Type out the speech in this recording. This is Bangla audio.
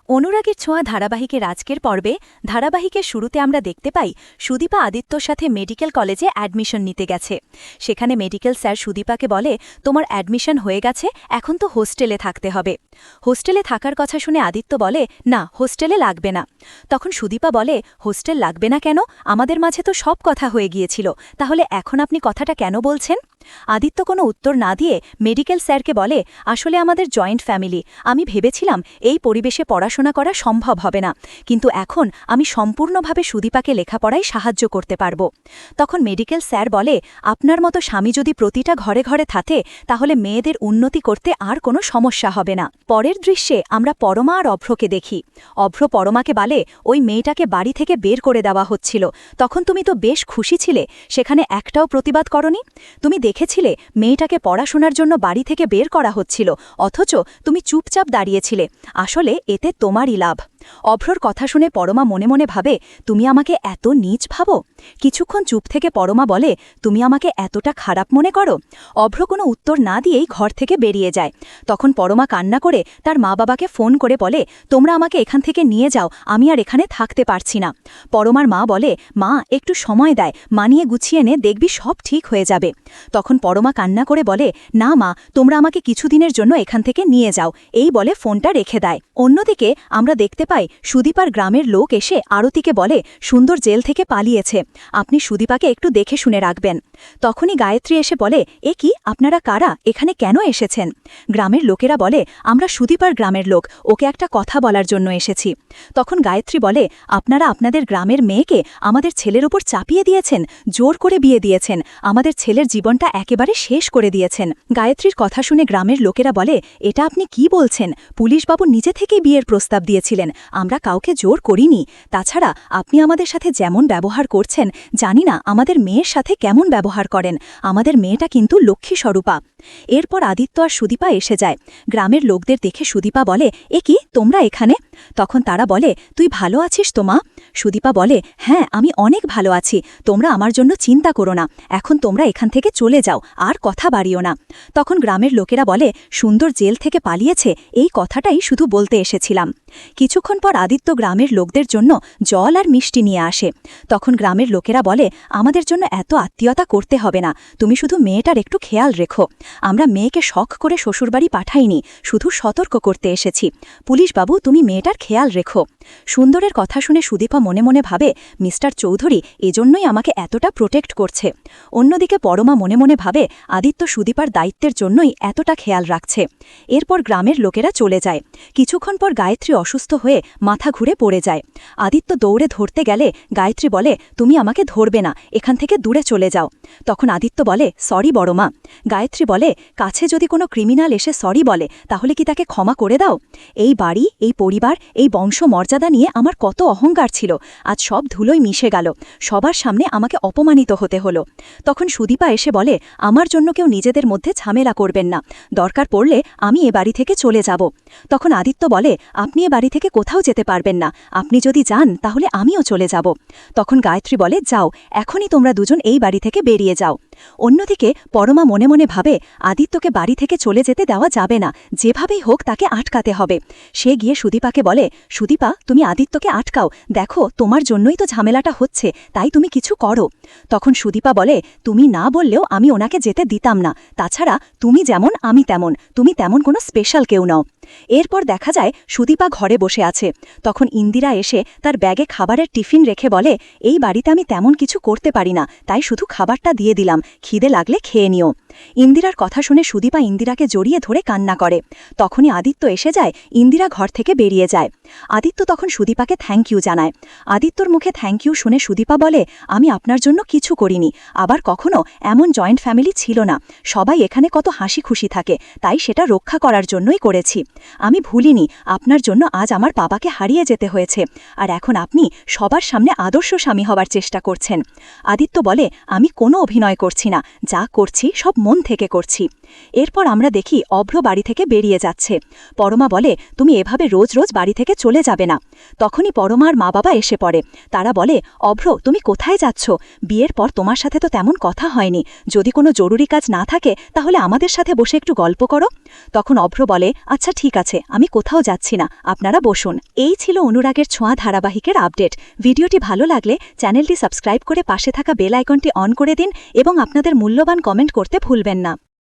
অনুরাগের ছোঁয়া ধারাবাহিকের আজকের পর্বে ধারাবাহিকের শুরুতে আমরা দেখতে পাই সুদীপা আদিত্যর সাথে মেডিকেল কলেজে অ্যাডমিশন নিতে গেছে। সেখানে মেডিকেল স্যার সুদীপাকে বলে, তোমার অ্যাডমিশন হয়ে গেছে, এখন তো হোস্টেলে থাকতে হবে। হোস্টেলে থাকার কথা শুনে আদিত্য বলে, না, হোস্টেলে লাগবে না। তখন সুদীপা বলে, হোস্টেল লাগবে না কেন? আমাদের মাঝে তো সব কথা হয়ে গিয়েছিল, তাহলে এখন আপনি কথাটা কেন বলছেন? আদিত্য কোনো উত্তর না দিয়ে মেডিকেল স্যারকে বলে, আসলে আমাদের জয়েন্ট ফ্যামিলি, আমি ভেবেছিলাম এই পরিবেশে পড়াশোনা করা সম্ভব হবে না, কিন্তু এখন আমি সম্পূর্ণভাবে সুদীপাকে লেখাপড়ায় সাহায্য করতে পারব। তখন মেডিকেল স্যার বলে, আপনার মতো স্বামী যদি প্রতিটা ঘরে ঘরে থাকে তাহলে মেয়েদের উন্নতি করতে আর কোনো সমস্যা হবে না। পরের দৃশ্যে আমরা পরমা আর অভ্রকে দেখি। অভ্র পরমাকে বলে, ওই মেয়েটাকে বাড়ি থেকে বের করে দেওয়া হচ্ছিল, তখন তুমি তো বেশ খুশি ছিলে, সেখানে একটাও প্রতিবাদ করনি। তুমি দেখেছিলে মেয়েটাকে পড়াশোনার জন্য বাড়ি থেকে বের করা হচ্ছিল, অথচ তুমি চুপচাপ দাঁড়িয়েছিলে। আসলে এতে তোমারই লাভ। অভ্রর কথা শুনে পরমা মনে মনে ভাবে, তুমি আমাকে এত নীচ ভাবো? কিছুক্ষণ চুপ থেকে পরমা বলে, তুমি আমাকে এতটা খারাপ মনে করো? অভ্র কোনো উত্তর না দিয়েই ঘর থেকে বেরিয়ে যায়। তখন পরমা কান্না করে তার মা বাবাকে ফোন করে বলে, তোমরা আমাকে এখান থেকে নিয়ে যাও, আমি আর এখানে থাকতে পারছি না। পরমার মা বলে, মা একটু সময় দেয়, মানিয়ে গুছিয়ে নে, দেখবি সব ঠিক হয়ে যাবে। তখন পরমা কান্না করে বলে, না মা, তোমরা আমাকে কিছুদিনের জন্য এখান থেকে নিয়ে যাও, এই বলে ফোনটা রেখে দেয়। অন্যদিকে আমরা দেখতে পাই সুদীপার গ্রামের লোক এসে আরতিকে বলে, সুন্দর জেল থেকে পালিয়েছে, আপনি সুদীপাকে একটু দেখে শুনে রাখবেন। তখনই গায়ত্রী এসে বলে, এ কি, আপনারা কারা, এখানে কেন এসেছেন? গ্রামের লোকেরা বলে, আমরা সুদীপার গ্রামের লোক, ওকে একটা কথা বলার জন্য এসেছি। তখন গায়ত্রী বলে, আপনারা আপনাদের গ্রামের মেয়েকে আমাদের ছেলের ওপর চাপিয়ে দিয়েছেন, জোর করে বিয়ে দিয়েছেন, আমাদের ছেলের জীবনটা একেবারে শেষ করে দিয়েছেন। গায়ত্রীর কথা শুনে গ্রামের লোকেরা বলে, এটা আপনি কি বলছেন? পুলিশবাবু নিজে থেকেই বিয়ের প্রস্তাব দিয়েছিলেন, আমরা কাউকে জোর করিনি। তাছাড়া আপনি আমাদের সাথে যেমন ব্যবহার করছেন, জানি না আমাদের মেয়ের সাথে কেমন ব্যবহার করেন, আমাদের মেয়েটা কিন্তু লক্ষ্মী স্বরূপা। এরপর আদিত্য আর সুদীপা এসে যায়। গ্রামের লোকদের দেখে সুদীপা বলে, এ কি, তোমরা এখানে? তখন তারা বলে, তুই ভালো আছিস তো মা? সুদীপা বলে, হ্যাঁ, আমি অনেক ভালো আছি, তোমরা আমার জন্য চিন্তা করো না, এখন তোমরা এখান থেকে চলে যাও, আর কথা বাড়িও না। তখন গ্রামের লোকেরা বলে, সুন্দর জেল থেকে পালিয়েছে, এই কথাটাই শুধু বলতে এসেছিলাম। কিছুক্ষণ পর আদিত্য গ্রামের লোকদের জন্য জল আর মিষ্টি নিয়ে আসে। তখন গ্রামের লোকেরা বলে, আমাদের জন্য এত আত্মীয়তা করতে হবে না, তুমি শুধু মেয়েটার একটু খেয়াল রেখো। আমরা মেয়েকে শখ করে শ্বশুরবাড়ি পাঠাইনি, শুধু সতর্ক করতে এসেছি। পুলিশবাবু, তুমি মেয়েটার খেয়াল রেখো। সুন্দরের কথা শুনে সুদীপা মনে মনে ভাবে, মিস্টার চৌধুরী এজন্যই আমাকে এতটা প্রোটেক্ট করছে। অন্যদিকে পরমা মনে মনে ভাবে, আদিত্য সুদীপার দায়িত্বের জন্যই এতটা খেয়াল রাখছে। এরপর গ্রামের লোকেরা চলে যায়। কিছুক্ষণ পর গায়ত্রী অসুস্থ হয়ে মাথা ঘুরে পড়ে যায়। আদিত্য দৌড়ে ধরতে গেলে গায়ত্রী বলে, তুমি আমাকে ধরবে না, এখান থেকে দূরে চলে যাও। তখন আদিত্য বলে, সরি বড় মা। গায়ত্রী বলে, কাছে যদি কোনো ক্রিমিনাল এসে সরি বলে তাহলে কি তাকে ক্ষমা করে দাও? এই বাড়ি, এই পরিবার, এই বংশ মর্যাদা নিয়ে আমার কত অহংকার ছিল, আজ সব ধুলোই মিশে গেল, সবার সামনে আমাকে অপমানিত হতে হলো। তখন সুদীপা এসে বলে, আমার জন্য কেউ নিজেদের মধ্যে ঝামেলা করবেন না, দরকার পড়লে আমি এ বাড়ি থেকে চলে যাব। তখন আদিত্য বলে, আপনি এ বাড়ি থেকে কোথাও যেতে পারবেন না, আপনি যদি যান তাহলে আমিও চলে যাব। তখন গায়ত্রী বলে, যাও, এখনই তোমরা দুজন এই বাড়ি থেকে বেরিয়ে যাও। অন্যদিকে পরমা মনে মনে ভাবে, আদিত্যকে বাড়ি থেকে চলে যেতে দেওয়া যাবে না, যেভাবেই হোক তাকে আটকাতে হবে। সে গিয়ে সুদীপাকে বলে, সুদীপা, তুমি আদিত্যকে আটকাও, দেখো তোমার জন্যই তো ঝামেলাটা হচ্ছে, তাই তুমি কিছু করো। তখন সুদীপা বলে, তুমি না বললেও আমি ওনাকে যেতে দিতাম না, তাছাড়া তুমি যেমন আমি তেমন, তুমি তেমন কোনো স্পেশাল কেউ নাও। এরপর দেখা যায় সুদীপা ঘরে বসে আছে। তখন ইন্দিরা এসে তার ব্যাগে খাবারের টিফিন রেখে বলে, এই বাড়িতে আমি তেমন কিছু করতে পারি না, তাই শুধু খাবারটা দিয়ে দিলাম, খিদে লাগলে খেয়ে নিও। ইন্দিরার কথা শুনে সুদীপা ইন্দিরাকে জড়িয়ে ধরে কান্না করে। তখনই আদিত্য এসে যায়, ইন্দিরা ঘর থেকে বেরিয়ে যায়। আদিত্য তখন সুদীপাকে থ্যাংক ইউ জানায়। আদিত্যর মুখে থ্যাংক ইউ শুনে সুদীপা বলে, আমি আপনার জন্য কিছু করিনি, আবার কখনো এমন জয়েন্ট ফ্যামিলি ছিল না, সবাই এখানে কত হাসি খুশি থাকে, তাই সেটা রক্ষা করার জন্যই করেছি। আমি ভুলিনি, আপনার জন্য আজ আমার বাবাকে হারিয়ে যেতে হয়েছে, আর এখন আপনি সবার সামনে আদর্শ স্বামী হবার চেষ্টা করছেন। আদিত্য বলে, আমি কোনো অভিনয় করছি না, যা করছি সব মন থেকে করছি। এরপর আমরা দেখি অভ্র বাড়ি থেকে বেরিয়ে যাচ্ছে। পরমা বলে, তুমি এভাবে রোজ রোজ বাড়ি থেকে চলে যাবে না। তখনই পরমার মা বাবা এসে পড়ে। তারা বলে, অভ্র তুমি কোথায় যাচ্ছ? বিয়ের পর তোমার সাথে তো তেমন কথা হয়নি, যদি কোনো জরুরি কাজ না থাকে তাহলে আমাদের সাথে বসে একটু গল্প করো। তখন অভ্র বলে, আচ্ছা ঠিক আছে, আমি কোথাও যাচ্ছি না, আপনারা বসুন। এই ছিল অনুরাগের ছোঁয়া ধারাবাহিকের আপডেট। ভিডিওটি ভালো লাগলে চ্যানেলটি সাবস্ক্রাইব করে পাশে থাকা বেল আইকনটি অন করে দিন এবং আপনাদের মূল্যবান কমেন্ট করতে ভুলবেন না।